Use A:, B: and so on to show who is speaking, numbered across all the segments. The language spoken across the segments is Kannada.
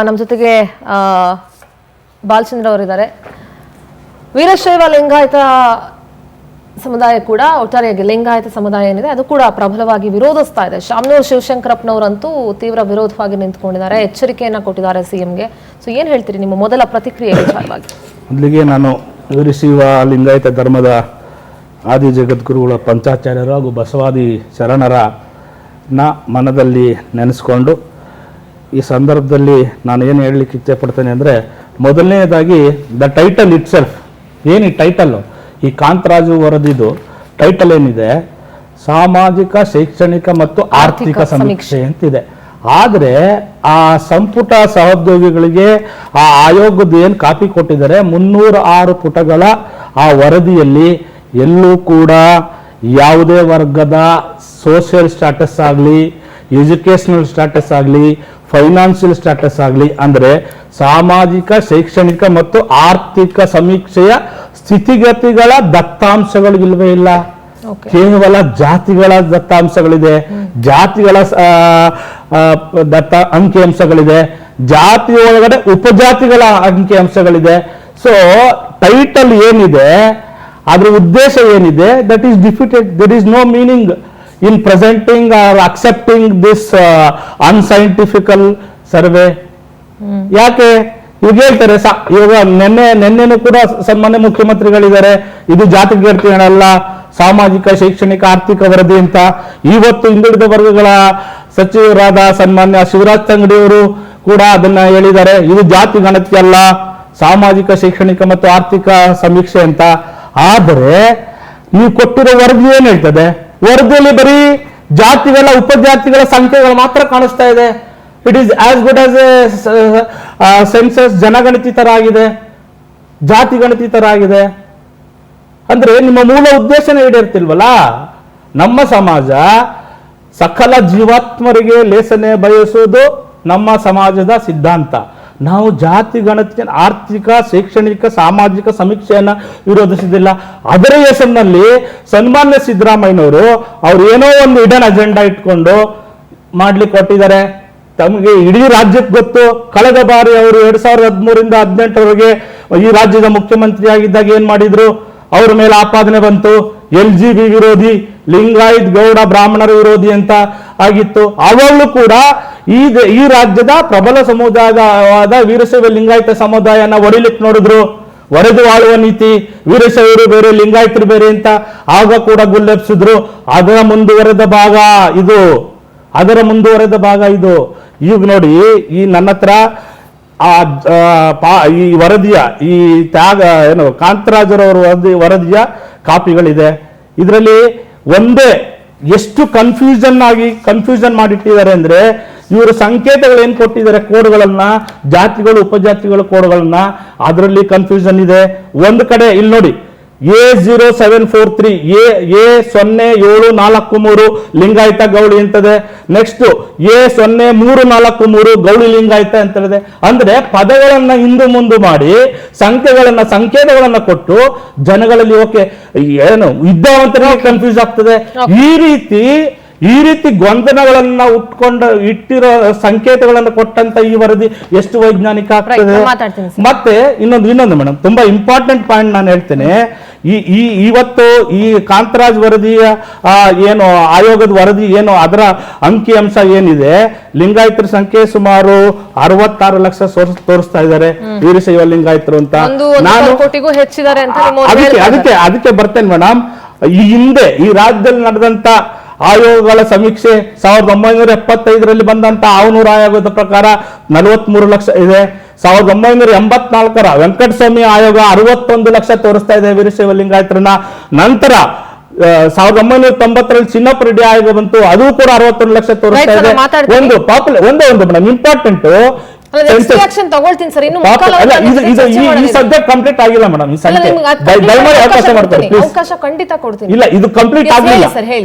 A: ನಮ್ಮ ಜೊತೆಗೆ ಬಾಲಚಂದ್ರ ಅವರಿದ್ದಾರೆ. ವೀರಶೈವ ಲಿಂಗಾಯತ ಸಮುದಾಯ ಕೂಡ ಒಟ್ಟಾರೆಯಾಗಿ ಲಿಂಗಾಯತ ಸಮುದಾಯ ಏನಿದೆ ಅದು ಕೂಡ ಪ್ರಬಲವಾಗಿ ವಿರೋಧಿಸ್ತಾ ಇದೆ. ಶಾಮನೂರು ಶಿವಶಂಕರಪ್ಪನವರಂತೂ ತೀವ್ರ ವಿರೋಧವಾಗಿ ನಿಂತ್ಕೊಂಡಿದ್ದಾರೆ, ಎಚ್ಚರಿಕೆಯನ್ನ ಕೊಟ್ಟಿದ್ದಾರೆ ಸಿಎಂಗೆ. ಸೊ ಏನ್ ಹೇಳ್ತೀರಿ ನಿಮ್ಮ ಮೊದಲ ಪ್ರತಿಕ್ರಿಯೆ ವಿಚಾರವಾಗಿ?
B: ಮೊದಲಿಗೆ ನಾನು ವೀರಶೈವ ಲಿಂಗಾಯತ ಧರ್ಮದ ಆದಿ ಜಗದ್ಗುರುಗಳ ಪಂಚಾಚಾರ್ಯರು ಹಾಗೂ ಬಸವಾದಿ ಶರಣರ ಮನದಲ್ಲಿ ನೆನೆಸ್ಕೊಂಡು ಈ ಸಂದರ್ಭದಲ್ಲಿ ನಾನು ಏನು ಹೇಳಲಿಕ್ಕೆ ಇಚ್ಛೆ ಪಡ್ತೇನೆ ಅಂದರೆ, ಮೊದಲನೇದಾಗಿ ದ ಟೈಟಲ್ ಇಟ್ ಸೆಲ್ಫ್, ಏನು ಈ ಟೈಟಲ್ಲು, ಈ ಕಾಂತರಾಜು ವರದಿದು ಟೈಟಲ್ ಏನಿದೆ, ಸಾಮಾಜಿಕ ಶೈಕ್ಷಣಿಕ ಮತ್ತು ಆರ್ಥಿಕ ಸಮೀಕ್ಷೆ ಅಂತಿದೆ. ಆದರೆ ಆ ಸಂಪುಟ ಸಹೋದ್ಯೋಗಿಗಳಿಗೆ ಆ ಆಯೋಗದ ಏನು ಕಾಪಿ ಕೊಟ್ಟಿದ್ದಾರೆ 306 ಪುಟಗಳ ಆ ವರದಿಯಲ್ಲಿ ಎಲ್ಲೂ ಕೂಡ ಯಾವುದೇ ವರ್ಗದ ಸೋಷಿಯಲ್ ಸ್ಟ್ಯಾಟಸ್ ಆಗಲಿ, ಎಜುಕೇಷನಲ್ ಸ್ಟ್ಯಾಟಸ್ ಆಗಲಿ, ಫೈನಾನ್ಷಿಯಲ್ ಸ್ಟ್ಯಾಟಸ್ ಆಗಲಿ, ಅಂದರೆ ಸಾಮಾಜಿಕ ಶೈಕ್ಷಣಿಕ ಮತ್ತು ಆರ್ಥಿಕ ಸಮೀಕ್ಷೆಯ ಸ್ಥಿತಿಗತಿಗಳ ದತ್ತಾಂಶಗಳು ಇಲ್ಲವೇ ಇಲ್ಲ. ಕೇವಲ ಜಾತಿಗಳ ದತ್ತಾಂಶಗಳಿದೆ, ಜಾತಿಗಳ ಅಂಕಿಅಂಶಗಳಿದೆ, ಜಾತಿ ಒಳಗಡೆ ಉಪಜಾತಿಗಳ ಅಂಕಿಅಂಶಗಳಿದೆ. ಸೊ ಟೈಟಲ್ ಏನಿದೆ, ಅದರ ಉದ್ದೇಶ ಏನಿದೆ, that is defeated. There is no meaning in presenting or accepting this unscientifical survey. ಯಾಕೆ ಇವಾಗ ಹೇಳ್ತಾರೆ, ಇವಾಗ ನೆನ್ನೆನೂ ಕೂಡ ಸನ್ಮಾನ್ಯ ಮುಖ್ಯಮಂತ್ರಿಗಳಿದ್ದಾರೆ, ಇದು ಜಾತಿಗಣತಿಗಳಲ್ಲ, ಸಾಮಾಜಿಕ ಶೈಕ್ಷಣಿಕ ಆರ್ಥಿಕ ವರದಿ ಅಂತ. ಇವತ್ತು ಹಿಂದುಳಿದ ವರ್ಗಗಳ ಸಚಿವರಾದ ಸನ್ಮಾನ್ಯ ಶಿವರಾಜ್ ತಂಗಡಿಯವರು ಕೂಡ ಅದನ್ನ ಹೇಳಿದ್ದಾರೆ, ಇದು ಜಾತಿ ಗಣತಿ ಅಲ್ಲ, ಸಾಮಾಜಿಕ ಶೈಕ್ಷಣಿಕ ಮತ್ತು ಆರ್ಥಿಕ ಸಮೀಕ್ಷೆ ಅಂತ. ಆದರೆ ನೀವು ಕೊಟ್ಟಿರೋ ವರದಿ ಏನ್ ಹೇಳ್ತದೆ, ವರದಿಯಲ್ಲಿ ಬರೀ ಜಾತಿಗಳ ಉಪಜಾತಿಗಳ ಸಂಖ್ಯೆಗಳು ಮಾತ್ರ ಕಾಣಿಸ್ತಾ ಇದೆ. It is as good as a census, ಜನಗಣತಿ ತರ ಆಗಿದೆ, ಜಾತಿ ಗಣತಿ ತರ ಆಗಿದೆ. ಅಂದ್ರೆ ನಿಮ್ಮ ಮೂಲ ಉದ್ದೇಶನೇ ಈಡೇರ್ತಿಲ್ವಲ್ಲ. ನಮ್ಮ ಸಮಾಜ ಸಕಲ ಜೀವಾತ್ಮರಿಗೆ ಲೇಸನೆ ಬಯಸುವುದು ನಮ್ಮ ಸಮಾಜದ ಸಿದ್ಧಾಂತ. ನಾವು ಜಾತಿ ಗಣತಿ, ಆರ್ಥಿಕ ಶೈಕ್ಷಣಿಕ ಸಾಮಾಜಿಕ ಸಮೀಕ್ಷೆಯನ್ನ ವಿರೋಧಿಸಿದಿಲ್ಲ. ಅದರ ಹೆಸರಿನಲ್ಲಿ ಸನ್ಮಾನ್ಯ ಸಿದ್ದರಾಮಯ್ಯನವರು ಅವ್ರು ಏನೋ ಒಂದು ಇಡನ್ ಅಜೆಂಡಾ ಇಟ್ಕೊಂಡು ಮಾಡ್ಲಿಕ್ಕೆ ಕೊಟ್ಟಿದ್ದಾರೆ. ತಮಗೆ ಇಡೀ ರಾಜ್ಯಕ್ಕೆ ಗೊತ್ತು, ಕಳೆದ ಬಾರಿ ಅವರು 2013ರಿಂದ 2018ರವರೆಗೆ ಈ ರಾಜ್ಯದ ಮುಖ್ಯಮಂತ್ರಿ ಆಗಿದ್ದಾಗ ಏನ್ ಮಾಡಿದ್ರು, ಅವ್ರ ಮೇಲೆ ಆಪಾದನೆ ಬಂತು, LGB ವಿರೋಧಿ, ಲಿಂಗಾಯತ್ ಗೌಡ ಬ್ರಾಹ್ಮಣರ ವಿರೋಧಿ ಅಂತ ಆಗಿತ್ತು. ಅವಾಗಲೂ ಕೂಡ ಈ ರಾಜ್ಯದ ಪ್ರಬಲ ಸಮುದಾಯವಾದ ವೀರಶೈವ ಲಿಂಗಾಯತ ಸಮುದಾಯನ ಹೊಡಿಲಿಕ್ಕೆ ನೋಡಿದ್ರು. ಒಡೆದು ಆಳುವ ನೀತಿ, ವೀರಶೈವರು ಬೇರೆ ಲಿಂಗಾಯತರು ಬೇರೆ ಅಂತ ಆಗ ಕೂಡ ಗುಲ್ಲೆಬ್ಸಿದ್ರು. ಅದರ ಮುಂದುವರೆದ ಭಾಗ ಇದು. ಈಗ ನೋಡಿ, ಈ ನನ್ನ ಹತ್ರ ಈ ವರದಿಯ ಈ ಕಾಂತರಾಜರವರ ವರದಿಯ ಕಾಪಿಗಳಿದೆ. ಇದರಲ್ಲಿ ಒಂದೇ ಎಷ್ಟು ಕನ್ಫ್ಯೂಷನ್ ಮಾಡಿಟ್ಟಿದ್ದಾರೆ ಅಂದ್ರೆ, ಇವರು ಸಂಕೇತಗಳು ಏನ್ ಕೊಟ್ಟಿದ್ದಾರೆ, ಕೋಡ್ಗಳನ್ನ, ಜಾತಿಗಳು ಉಪಜಾತಿಗಳ ಕೋಡ್ಗಳನ್ನ, ಅದರಲ್ಲಿ ಕನ್ಫ್ಯೂಷನ್ ಇದೆ. ಒಂದು ಕಡೆ ಇಲ್ಲಿ ನೋಡಿ, A0743 A0743 ಲಿಂಗಾಯತ ಗೌಳಿ ಅಂತದೆ. ನೆಕ್ಸ್ಟ್ A0343 ಗೌಳಿ ಲಿಂಗಾಯತ ಅಂತದೆ. ಅಂದ್ರೆ ಪದಗಳನ್ನ ಹಿಂದು ಮುಂದು ಮಾಡಿ ಸಂಕೇತಗಳನ್ನ ಕೊಟ್ಟು ಜನಗಳಲ್ಲಿ ಓಕೆ ಏನು ವಿದ್ಯಾವಂತರಿಗೆ ಕನ್ಫ್ಯೂಸ್ ಆಗ್ತದೆ. ಈ ರೀತಿ ಗೊಂದಲಗಳನ್ನ ಇಟ್ಟಿರೋ ಸಂಕೇತಗಳನ್ನು ಕೊಟ್ಟಂತ ಈ ವರದಿ ಎಷ್ಟು ವೈಜ್ಞಾನಿಕ ಆಗ್ತದೆ. ಮತ್ತೆ ಇನ್ನೊಂದು ಮೇಡಮ್, ತುಂಬಾ ಇಂಪಾರ್ಟೆಂಟ್ ಪಾಯಿಂಟ್ ನಾನು ಹೇಳ್ತೇನೆ. ಇವತ್ತು ಈ ಕಾಂತರಾಜ್ ವರದಿಯ ಏನು ಆಯೋಗದ ವರದಿ ಏನು ಅದರ ಅಂಕಿಅಂಶ ಏನಿದೆ, ಲಿಂಗಾಯತರ ಸಂಖ್ಯೆ ಸುಮಾರು 66 ಲಕ್ಷ ತೋರಿಸ್ತಾ ಇದ್ದಾರೆ ವೀರಶೈವ ಲಿಂಗಾಯತರು ಅಂತ. ನಾನು ಅದಕ್ಕೆ ಬರ್ತೇನೆ ಮೇಡಮ್. ಈ ಹಿಂದೆ ಈ ರಾಜ್ಯದಲ್ಲಿ ನಡೆದಂತ ಆಯೋಗಗಳ ಸಮೀಕ್ಷೆ 1975ರಲ್ಲಿ ಬಂದಂತ ಆವನೂರು ಆಯೋಗದ ಪ್ರಕಾರ 43 ಲಕ್ಷ ಇದೆ. 1984ರ ವೆಂಕಟಸ್ವಾಮಿ ಆಯೋಗ 61 ಲಕ್ಷ ತೋರಿಸ್ತಾ ಇದೆ ವೀರಶೈವ ಲಿಂಗಾಯತರನ್ನ. ನಂತರ 1990ರಲ್ಲಿ ಚಿನ್ನಪ್ಪ ರೆಡ್ಡಿ ಆಯೋಗ ಬಂತು, ಅದು ಕೂಡ 61 ಲಕ್ಷ ತೋರಿಸ್ತಾ ಇದೆ. ಒಂದೇ ಮೇಡಮ್ ಇಂಪಾರ್ಟೆಂಟ್ ಸಬ್ಜೆಕ್ಟ್ ಕಂಪ್ಲೀಟ್ ಆಗಿಲ್ಲ ಮೇಡಮ್. ಈ ಸಂಖ್ಯೆ ದಯಮಾಡಿ ಅವಕಾಶ ಮಾಡ್ಕೊಳ್ಳಿ ಪ್ಲೀಸ್. ಇಲ್ಲ, ಇದು ಕಂಪ್ಲೀಟ್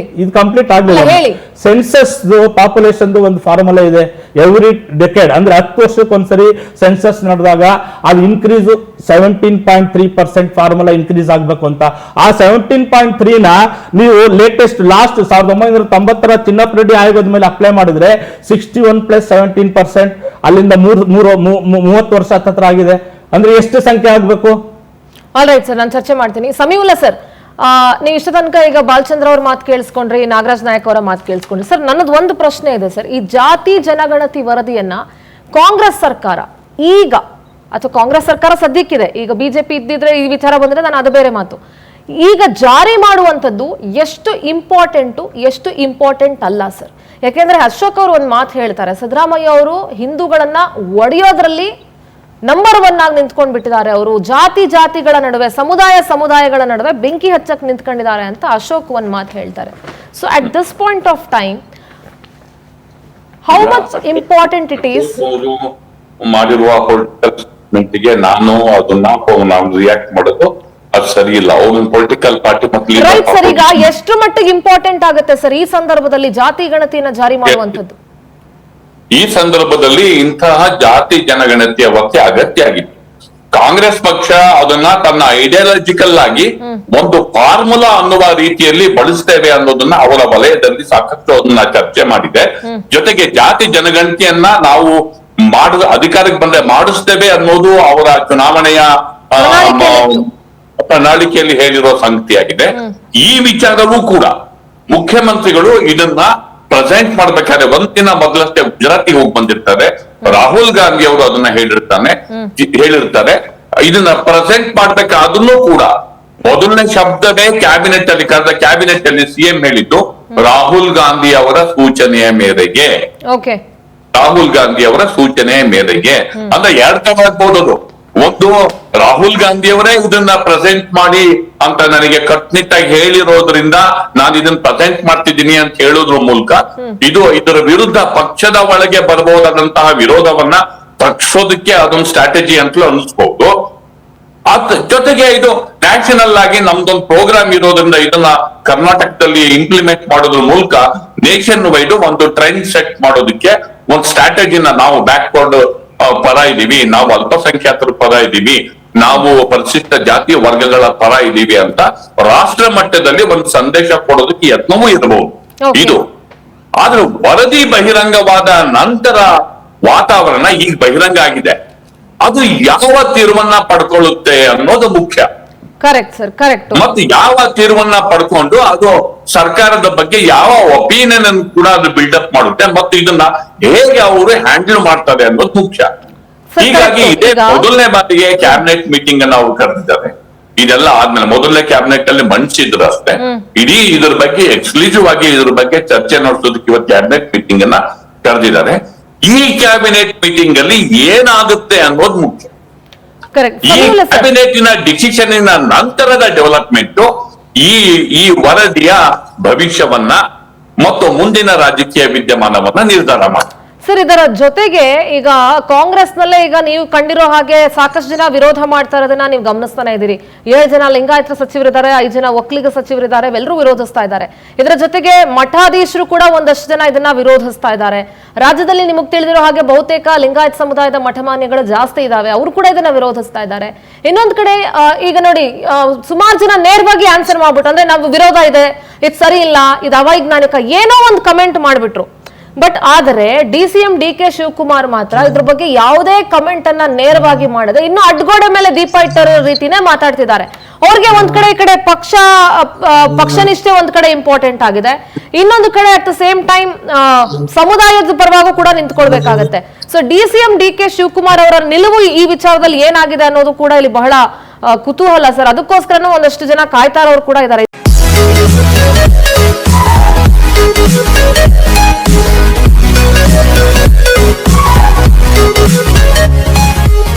B: ಆಗಲಿಲ್ಲ. ಸೆನ್ಸಸ್ ಪಾಪ್ಯುಲೇಷನ್ ಒಂದು ಫಾರ್ಮುಲಾ ಇದೆ. ಎವ್ರಿ ಡೆಕೆಡ್ ಅಂದ್ರೆ 10 ವರ್ಷಕ್ಕೊಂದ್ಸರಿ ಸೆನ್ಸಸ್ ನಡೆದಾಗ ಅದು ಇನ್ಕ್ರೀಸ್ 17.3% ಫಾರ್ಮುಲಾ ಇನ್ಕ್ರೀಸ್ ಆಗ್ಬೇಕು ಅಂತ. ಆ 17.3 ನೀವು ಲಾಸ್ಟ್ 1990ರ ಚಿನ್ನಪ್ಪ ರೆಡ್ಡಿ ಆಯೋಗದ ಮೇಲೆ ಅಪ್ಲೈ ಮಾಡಿದ್ರೆ 61 + 17%, ಅಲ್ಲಿಂದ 3 30 ವರ್ಷ ಹತ್ರ ಆಗಿದೆ ಅಂದ್ರೆ ಎಷ್ಟು ಸಂಖ್ಯೆ ಆಗ್ಬೇಕು?
A: ಆಲ್ ರೈಟ್ ಸರ್, ನಾನು ಚರ್ಚೆ ಮಾಡ್ತೀನಿ. ಸಮೀವುಲ್ಲಾ ಸರ್, ನೀವು ಇಷ್ಟ ತನಕ ಈಗ ಬಾಲಚಂದ್ರ ಅವ್ರ ಮಾತು ಕೇಳಿಸ್ಕೊಂಡ್ರಿ, ನಾಗರಾಜ್ ನಾಯಕ್ ಅವರ ಮಾತು ಕೇಳಿಸ್ಕೊಂಡ್ರಿ. ಸರ್, ನನ್ನದು ಒಂದು ಪ್ರಶ್ನೆ ಇದೆ ಸರ್. ಈ ಜಾತಿ ಜನಗಣತಿ ವರದಿಯನ್ನ ಕಾಂಗ್ರೆಸ್ ಸರ್ಕಾರ ಈಗ, ಅಥವಾ ಕಾಂಗ್ರೆಸ್ ಸರ್ಕಾರ ಸದ್ಯಕ್ಕಿದೆ, ಈಗ ಬಿಜೆಪಿ ಇದ್ದಿದ್ರೆ ಈ ವಿಚಾರ ಬಂದ್ರೆ ನಾನು ಅದು ಬೇರೆ ಮಾತು, ಈಗ ಜಾರಿ ಮಾಡುವಂಥದ್ದು ಎಷ್ಟು ಇಂಪಾರ್ಟೆಂಟು, ಎಷ್ಟು ಇಂಪಾರ್ಟೆಂಟ್ ಅಲ್ಲ ಸರ್? ಯಾಕೆಂದ್ರೆ ಅಶೋಕ್ ಅವರು ಒಂದು ಮಾತು ಹೇಳ್ತಾರೆ, ಸಿದ್ದರಾಮಯ್ಯ ಅವರು ಹಿಂದೂಗಳನ್ನ ಒಡೆಯೋದ್ರಲ್ಲಿ ನಂಬರ್ 1 ಆಗಿ ನಿಂತ್ಕೊಂಡು ಬಿಟ್ಟಿದ್ದಾರೆ, ಅವರು ಜಾತಿಗಳ ನಡುವೆ, ಸಮುದಾಯಗಳ ನಡುವೆ ಬೆಂಕಿ ಹಚ್ಚಕ್ ನಿಂತ್ಕೊಂಡಿದ್ದಾರೆ ಅಂತ ಅಶೋಕ್ ಒಂದು ಮಾತು ಹೇಳ್ತಾರೆ. So at this point of time how much important it is?
C: ಮಾಡಿರುವ ಪೊಲಿಟಿಕಲ್ ನಾನು ಅದನ್ನ ರಿಯಾಕ್ಟ್ ಮಾಡೋದು ಅದು ಸರಿ ಇಲ್ಲ. ಅವ್ರ ಪೊಲಿಟಿಕಲ್ ಪಾರ್ಟಿ ಮತ್ತೆ
A: ರೈಟ್ ಸರ್, ಈಗ ಎಷ್ಟು ಮಟ್ಟಿಗೆ ಇಂಪಾರ್ಟೆಂಟ್ ಆಗುತ್ತೆ ಸರ್ ಈ ಸಂದರ್ಭದಲ್ಲಿ ಜಾತಿ ಗಣತಿಯನ್ನ ಜಾರಿ ಮಾಡುವಂಥದ್ದು?
C: ಈ ಸಂದರ್ಭದಲ್ಲಿ ಇಂತಹ ಜಾತಿ ಜನಗಣತಿಯ ಬಗ್ಗೆ ಅಗತ್ಯ ಆಗಿದೆ. ಕಾಂಗ್ರೆಸ್ ಪಕ್ಷ ಅದನ್ನ ತನ್ನ ಐಡಿಯಾಲಜಿಕಲ್ ಆಗಿ ಒಂದು ಫಾರ್ಮುಲಾ ಅನ್ನುವ ರೀತಿಯಲ್ಲಿ ಬಳಸ್ತೇವೆ ಅನ್ನೋದನ್ನ ಅವರ ವಲಯದಲ್ಲಿ ಸಾಕಷ್ಟು ಅದನ್ನ ಚರ್ಚೆ ಮಾಡಿದೆ. ಜೊತೆಗೆ ಜಾತಿ ಜನಗಣತಿಯನ್ನ ನಾವು ಅಧಿಕಾರಕ್ಕೆ ಬಂದ್ರೆ ಮಾಡಿಸ್ತೇವೆ ಅನ್ನೋದು ಅವರ ಚುನಾವಣೆಯ ಪ್ರಣಾಳಿಕೆಯಲ್ಲಿ ಹೇಳಿರೋ ಸಂಗತಿಯಾಗಿದೆ. ಈ ವಿಚಾರವೂ ಕೂಡ ಮುಖ್ಯಮಂತ್ರಿಗಳು ಇದನ್ನ ಪ್ರೆಸೆಂಟ್ ಮಾಡ್ಬೇಕಾದ್ರೆ ಒಂದಿನ ಮೊದಲಷ್ಟೇ ಗುಜರಾತಿಗೆ ಹೋಗಿ ಬಂದಿರ್ತಾರೆ. ರಾಹುಲ್ ಗಾಂಧಿ ಅವರು ಅದನ್ನ ಹೇಳಿರ್ತಾರೆ. ಇದನ್ನ ಪ್ರೆಸೆಂಟ್ ಮಾಡ್ಬೇಕಾದ್ರೂ ಕೂಡ ಮೊದಲನೇ ಶಬ್ದವೇ ಕ್ಯಾಬಿನೆಟ್ ಅಲ್ಲಿ ಕರೆದ ಕ್ಯಾಬಿನೆಟ್ ಅಲ್ಲಿ ಸಿಎಂ ಹೇಳಿದ್ದು ರಾಹುಲ್ ಗಾಂಧಿ ಅವರ ಸೂಚನೆಯ ಮೇರೆಗೆ. ರಾಹುಲ್ ಗಾಂಧಿ ಅವರ ಸೂಚನೆಯ ಮೇರೆಗೆ ಅಂದ್ರೆ ಎರಡು ತರ ಆಗ್ಬೋದು. ಒಂದು, ರಾಹುಲ್ ಗಾಂಧಿ ಅವರೇ ಇದನ್ನ ಪ್ರೆಸೆಂಟ್ ಮಾಡಿ ಅಂತ ನನಗೆ ಕಟ್ನಿಟ್ಟಾಗಿ ಹೇಳಿರೋದ್ರಿಂದ ನಾನು ಇದನ್ನ ಪ್ರೆಸೆಂಟ್ ಮಾಡ್ತಿದ್ದೀನಿ ಅಂತ ಹೇಳೋದ್ರ ಮೂಲಕ ಇದರ ವಿರುದ್ಧ ಪಕ್ಷದ ಒಳಗೆ ಬರಬಹುದಾದಂತಹ ವಿರೋಧವನ್ನ ತಕ್ಷೋದಕ್ಕೆ ಅದೊಂದು ಸ್ಟ್ರಾಟಜಿ ಅಂತಲೂ ಅನಿಸ್ಬಹುದು. ಜೊತೆಗೆ ಇದು ನ್ಯಾಷನಲ್ ಆಗಿ ನಮ್ದೊಂದು ಪ್ರೋಗ್ರಾಮ್ ಇರೋದ್ರಿಂದ ಇದನ್ನ ಕರ್ನಾಟಕದಲ್ಲಿ ಇಂಪ್ಲಿಮೆಂಟ್ ಮಾಡೋದ್ರ ಮೂಲಕ ನೇಷನ್ ವೈಡ್ ಒಂದು ಟ್ರೆಂಡ್ ಸೆಟ್ ಮಾಡೋದಕ್ಕೆ ಒಂದು ಸ್ಟ್ರಾಟಜಿನ ನಾವು ಬ್ಯಾಕ್ವರ್ಡ್ ಪರ ಇದೀವಿ, ನಾವು ಅಲ್ಪಸಂಖ್ಯಾತರ ಪರ ಇದೀವಿ, ನಾವು ಪರಿಶಿಷ್ಟ ಜಾತಿ ವರ್ಗಗಳ ಪರ ಇದೀವಿ ಅಂತ ರಾಷ್ಟ್ರ ಮಟ್ಟದಲ್ಲಿ ಒಂದು ಸಂದೇಶ ಕೊಡೋದಕ್ಕೆ ಯತ್ನವೂ ಇರಬಹುದು ಇದು. ಆದ್ರೆ ವರದಿ ಬಹಿರಂಗವಾದ ನಂತರ ವಾತಾವರಣ ಈಗ ಬಹಿರಂಗ ಆಗಿದೆ. ಅದು ಯಾವ ತೀರ್ವನ್ನ ಪಡ್ಕೊಳ್ಳುತ್ತೆ ಅನ್ನೋದು ಮುಖ್ಯ.
A: Correct sir, correct.
C: ಮತ್ತು ಯಾವ ತೀರ್ವನ್ನ ಪಡ್ಕೊಂಡು ಅದು ಸರ್ಕಾರದ ಬಗ್ಗೆ ಯಾವ ಒಪಿನಿಯನ್ ಅನ್ನು ಕೂಡ ಅದು ಬಿಲ್ಡಪ್ ಮಾಡುತ್ತೆ ಮತ್ತು ಇದನ್ನ ಹೇಗೆ ಅವರು ಹ್ಯಾಂಡಲ್ ಮಾಡ್ತಾರೆ ಅನ್ನೋದು ಮುಖ್ಯ. ಹೀಗಾಗಿ ಇದೇ ಮೊದಲನೇ ಬಾರಿಗೆ ಕ್ಯಾಬಿನೆಟ್ ಮೀಟಿಂಗ್ ಅನ್ನ ಅವರು ಕರೆದಿದ್ದಾರೆ. ಇದೆಲ್ಲ ಆದ್ಮೇಲೆ ಮೊದಲನೇ ಕ್ಯಾಬಿನೆಟ್ ಅಲ್ಲಿ ಮಂಡಿಸಿದ್ರು ಅಷ್ಟೇ. ಇಡೀ ಇದ್ರ ಬಗ್ಗೆ ಎಕ್ಸ್ಕ್ಲೂಸಿವ್ ಆಗಿ ಇದ್ರ ಬಗ್ಗೆ ಚರ್ಚೆ ನಡೆಸೋದಕ್ಕೆ ಇವತ್ತು ಕ್ಯಾಬಿನೆಟ್ ಮೀಟಿಂಗ್ ಅನ್ನ ಕರೆದಿದ್ದಾರೆ. ಈ ಕ್ಯಾಬಿನೆಟ್ ಮೀಟಿಂಗ್ ಅಲ್ಲಿ ಏನಾಗುತ್ತೆ ಅನ್ನೋದು ಮುಖ್ಯ. ಈ ಕ್ಯಾಬಿನೆಟಿನ ಡಿಸಿಷನ್ ನಂತರದ ಡೆವಲಪ್ಮೆಂಟ್ ಈ ವರದಿಯ ಭವಿಷ್ಯವನ್ನ ಮತ್ತು ಮುಂದಿನ ರಾಜಕೀಯ ವಿದ್ಯಮಾನವನ್ನ ನಿರ್ಧಾರ ಮಾಡಿ.
A: ಸರ್, ಇದರ ಜೊತೆಗೆ ಈಗ ಕಾಂಗ್ರೆಸ್ ನಲ್ಲೇ ಈಗ ನೀವು ಕಂಡಿರೋ ಹಾಗೆ ಸಾಕಷ್ಟು ಜನ ವಿರೋಧ ಮಾಡ್ತಾ ಇರೋದನ್ನ ನೀವು ಗಮನಿಸ್ತಾನೆ ಇದ್ದೀರಿ. 7 ಜನ ಲಿಂಗಾಯತ ಸಚಿವರಿದ್ದಾರೆ, 5 ಜನ ಒಕ್ಕಲಿಗ ಸಚಿವರಿದ್ದಾರೆ, ಎಲ್ಲರೂ ವಿರೋಧಿಸ್ತಾ ಇದ್ದಾರೆ. ಇದರ ಜೊತೆಗೆ ಮಠಾಧೀಶರು ಕೂಡ ಒಂದಷ್ಟು ಜನ ಇದನ್ನ ವಿರೋಧಿಸ್ತಾ ಇದ್ದಾರೆ. ರಾಜ್ಯದಲ್ಲಿ ನಿಮಗೆ ತಿಳಿದಿರೋ ಹಾಗೆ ಬಹುತೇಕ ಲಿಂಗಾಯತ ಸಮುದಾಯದ ಮಠಮಾನ್ಯಗಳು ಜಾಸ್ತಿ ಇದಾವೆ, ಅವರು ಕೂಡ ಇದನ್ನ ವಿರೋಧಿಸ್ತಾ ಇದ್ದಾರೆ. ಇನ್ನೊಂದ್ ಕಡೆ ಈಗ ನೋಡಿ, ಸುಮಾರು ಜನ ನೇರವಾಗಿ ಆನ್ಸರ್ ಮಾಡ್ಬಿಟ್ಟು, ಅಂದ್ರೆ ನಾವು ವಿರೋಧ ಇದೆ, ಇದು ಸರಿ ಇಲ್ಲ, ಇದು ಅವೈಜ್ಞಾನಿಕ, ಏನೋ ಒಂದು ಕಮೆಂಟ್ ಮಾಡ್ಬಿಟ್ರು. ಬಟ್ ಆದರೆ DCM DK ಶಿವಕುಮಾರ್ ಮಾತ್ರ ಇದ್ರ ಬಗ್ಗೆ ಯಾವುದೇ ಕಮೆಂಟ್ ಅನ್ನ ನೇರವಾಗಿ ಮಾಡದೆ ಇನ್ನು ಅಡ್ಗೋಡೆ ಮೇಲೆ ದೀಪ ಇಟ್ಟರೋ ರೀತಿನೇ ಮಾತಾಡ್ತಿದ್ದಾರೆ. ಅವ್ರಿಗೆ ಒಂದ್ ಕಡೆ ಈ ಕಡೆ ಪಕ್ಷನಿಷ್ಠೆ ಒಂದ್ ಕಡೆ ಇಂಪಾರ್ಟೆಂಟ್ ಆಗಿದೆ, ಇನ್ನೊಂದು ಕಡೆ ಅಟ್ ದ ಸೇಮ್ ಟೈಮ್ ಸಮುದಾಯದ ಪರವಾಗೂ ಕೂಡ ನಿಂತ್ಕೊಳ್ಬೇಕಾಗತ್ತೆ. ಸೊ DCM DK ಶಿವಕುಮಾರ್ ಅವರ ನಿಲುವು ಈ ವಿಚಾರದಲ್ಲಿ ಏನಾಗಿದೆ ಅನ್ನೋದು ಕೂಡ ಇಲ್ಲಿ ಬಹಳ ಕುತೂಹಲ ಸರ್. ಅದಕ್ಕೋಸ್ಕರನೂ ಒಂದಷ್ಟು ಜನ ಕಾಯ್ತಾ ಇರೋರು ಕೂಡ ಇದ್ದಾರೆ.